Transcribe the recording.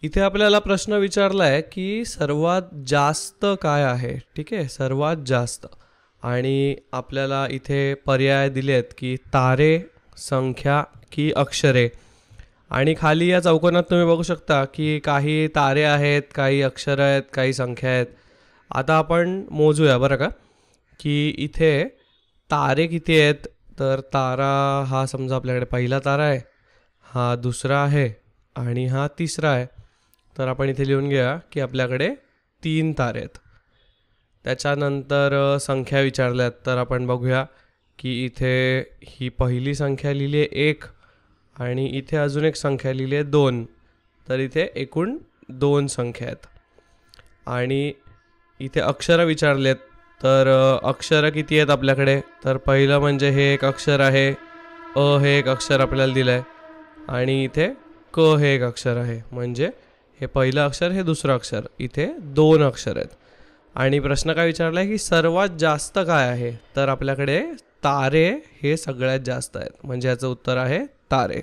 इथे आपल्याला प्रश्न विचारला आहे की सर्वात जास्त काय आहे. ठीक आहे, सर्वात जास्त. आणि आपल्याला इथे पर्याय दिले आहेत की तारे, संख्या की अक्षरे. आणि खाली या चौकोनात तुम्ही बघू शकता की काही तारे आहेत, काही अक्षरं आहेत, काही संख्या आहेत. आता आपण मोजूया बरं का, की इथे तारे किती आहेत. तर तारा हा समजा आपल्याकडे पहिला तारा आहे, हा दुसरा आहे आणि हा तिसरा आहे. तर आपण इथे लिहून घेऊया की आपल्याकडे 3 तारे आहेत. त्याच्यानंतर संख्या विचारल्यात तर आपण बघूया की इथे ही पहिली संख्या लिहिली आहे 1 आणि इथे अजून एक संख्या लिहिली आहे 2. तर इथे एकूण 2 संख्या आहेत. आणि इथे अक्षरं विचारलेत तर अक्षरं किती आहेत आपल्याकडे. तर पहिलं म्हणजे हे एक अक्षर आहे, हे एक अक्षर आपल्याला दिलं आहे आणि इथे हे एक अक्षर आहे. म्हणजे हे पहिलं अक्षर, हे दुसरं अक्षर, इथे 2 अक्षर आहेत. आणि प्रश्न काय विचारला आहे की सर्वात जास्त काय आहे. तर आपल्याकडे तारे हे सगळ्यात जास्त आहेत, म्हणजे याचं उत्तर आहे तारे.